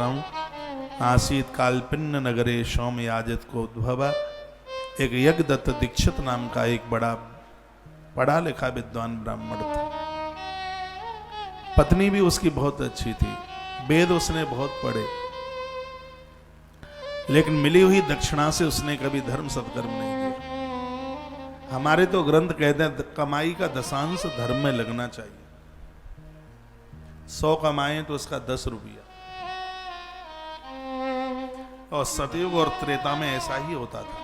रहा हूँ। आसीत काल्पिन्न नगरे सौम्याजित को उद्भवा, एक यज्ञदत्त दीक्षित नाम का एक बड़ा पढ़ा लिखा विद्वान ब्राह्मण था। पत्नी भी उसकी बहुत अच्छी थी, वेद उसने बहुत पढ़े, लेकिन मिली हुई दक्षिणा से उसने कभी धर्म सत्कर्म नहीं किया। हमारे तो ग्रंथ कहते हैं कमाई का दशांश धर्म में लगना चाहिए। 100 कमाए तो उसका 10 रुपया। और सतयुग और त्रेता में ऐसा ही होता था।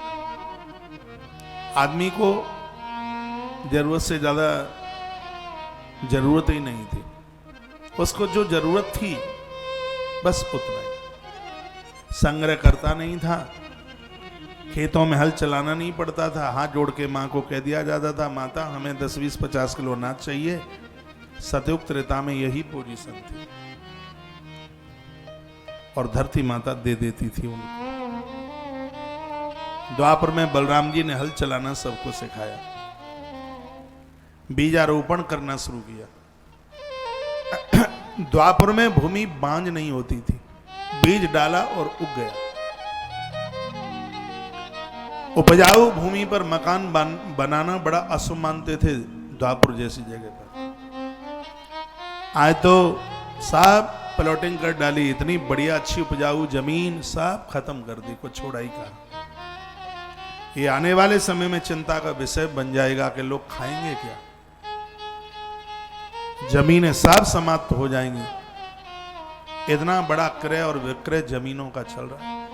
आदमी को जरूरत से ज्यादा जरूरत ही नहीं थी, उसको जो जरूरत थी बस उतना ही। संग्रह करता नहीं था, खेतों में हल चलाना नहीं पड़ता था, हाथ जोड़ के माँ को कह दिया जाता था माता हमें 10, 20, 50 किलो अनाज चाहिए। सतयुग त्रेता में यही पोजीशन थी और धरती माता दे देती थी उनको। द्वापर में बलराम जी ने हल चलाना सबको सिखाया, बीजारोपण करना शुरू किया। द्वापर में भूमि बांझ नहीं होती थी, बीज डाला और उग गया। उपजाऊ भूमि पर मकान बनाना बड़ा अशुभ मानते थे द्वापर जैसी जगह पर। आज तो सब प्लॉटिंग कर डाली, इतनी बढ़िया अच्छी उपजाऊ जमीन सब खत्म कर दी, कुछ छोड़ा ही कहा। ये आने वाले समय में चिंता का विषय बन जाएगा कि लोग खाएंगे क्या, जमीनें सब समाप्त हो जाएंगी। इतना बड़ा क्रय और विक्रय जमीनों का चल रहा है।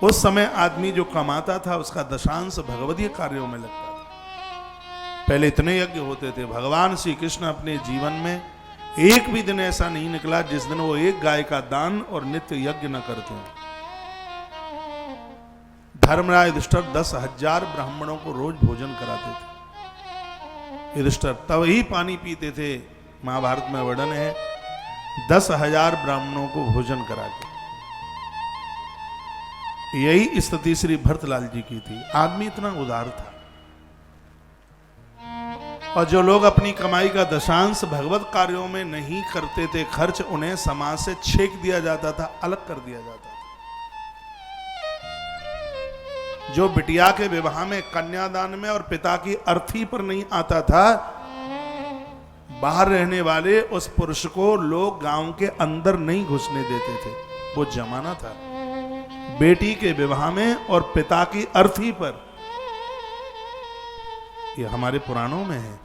उस समय आदमी जो कमाता था उसका दशांश भगवदीय कार्यों में लगता था। पहले इतने यज्ञ होते थे, भगवान श्री कृष्ण अपने जीवन में एक भी दिन ऐसा नहीं निकला जिस दिन वो एक गाय का दान और नित्य यज्ञ न करते हो। धर्मराज युधिष्ठिर 10,000 ब्राह्मणों को रोज भोजन कराते थे। युधिष्ठिर तब ही पानी पीते थे, महाभारत में वर्णन है, 10,000 ब्राह्मणों को भोजन करा के। यही स्थिति श्री भरतलाल जी की थी। आदमी इतना उदार था। और जो लोग अपनी कमाई का दशांश भगवत कार्यों में नहीं करते थे खर्च, उन्हें समाज से छेक दिया जाता था, अलग कर दिया जाता था। जो बिटिया के विवाह में, कन्यादान में और पिता की अर्थी पर नहीं आता था, बाहर रहने वाले उस पुरुष को लोग गांव के अंदर नहीं घुसने देते थे। वो जमाना था। बेटी के विवाह में और पिता की अर्थी पर, ये हमारे पुराणों में है।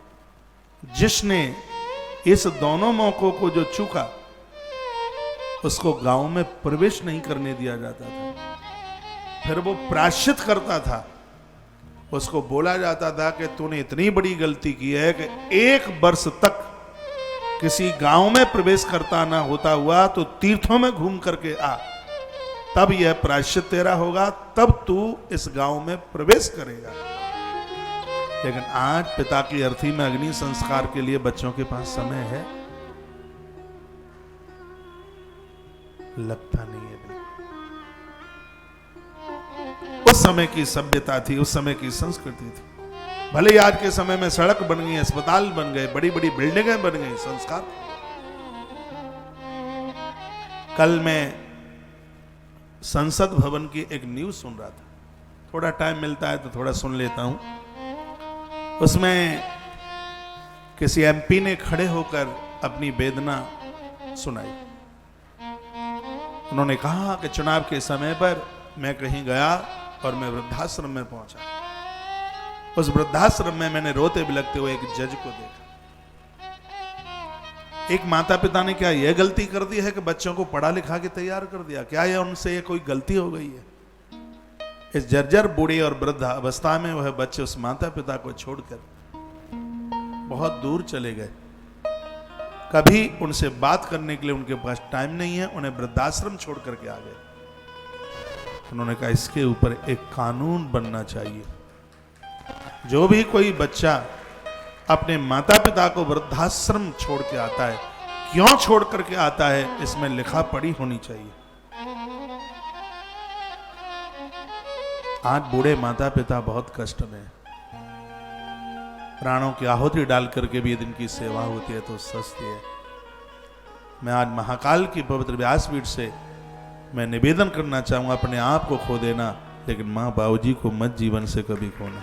जिसने इस दोनों मौकों को जो चूका, उसको गांव में प्रवेश नहीं करने दिया जाता था। फिर वो प्रायश्चित करता था। उसको बोला जाता था कि तूने इतनी बड़ी गलती की है कि 1 वर्ष तक किसी गांव में प्रवेश करता ना होता हुआ तो तीर्थों में घूम करके आ, तब यह प्रायश्चित तेरा होगा, तब तू इस गांव में प्रवेश करेगा। लेकिन आज पिता की अर्थी में अग्नि संस्कार के लिए बच्चों के पास समय है? लगता नहीं है। उस समय की सभ्यता थी, उस समय की संस्कृति थी। भले ही आज के समय में सड़क बन गई, अस्पताल बन गए, बड़ी बड़ी बिल्डिंगें बन गई, संस्कार। कल मैं संसद भवन की एक न्यूज सुन रहा था, थोड़ा टाइम मिलता है तो थोड़ा सुन लेता हूं। उसमें किसी एमपी ने खड़े होकर अपनी वेदना सुनाई। उन्होंने कहा कि चुनाव के समय पर मैं कहीं गया और मैं वृद्धाश्रम में पहुंचा। उस वृद्धाश्रम में मैंने रोते बिलखते हुए एक जज को देखा। एक माता पिता ने क्या यह गलती कर दी है कि बच्चों को पढ़ा लिखा के तैयार कर दिया? क्या यह उनसे ये कोई गलती हो गई है? इस जर्जर बूढ़ी और वृद्ध अवस्था में वह बच्चे उस माता पिता को छोड़कर बहुत दूर चले गए। कभी उनसे बात करने के लिए उनके पास टाइम नहीं है, उन्हें वृद्धाश्रम छोड़ करके आ गए। उन्होंने कहा इसके ऊपर एक कानून बनना चाहिए। जो भी कोई बच्चा अपने माता पिता को वृद्धाश्रम छोड़ के आता है, क्यों छोड़ करके आता है, इसमें लिखा पढ़ी होनी चाहिए। आज बूढ़े माता पिता बहुत कष्ट में, प्राणों की आहुति डाल करके भी यदि इनकी सेवा होती है तो सस्ती है। मैं आज महाकाल की पवित्र व्यासपीठ से मैं निवेदन करना चाहूँगा, अपने आप को खो देना, लेकिन माँ बाबूजी को मत जीवन से कभी खोना।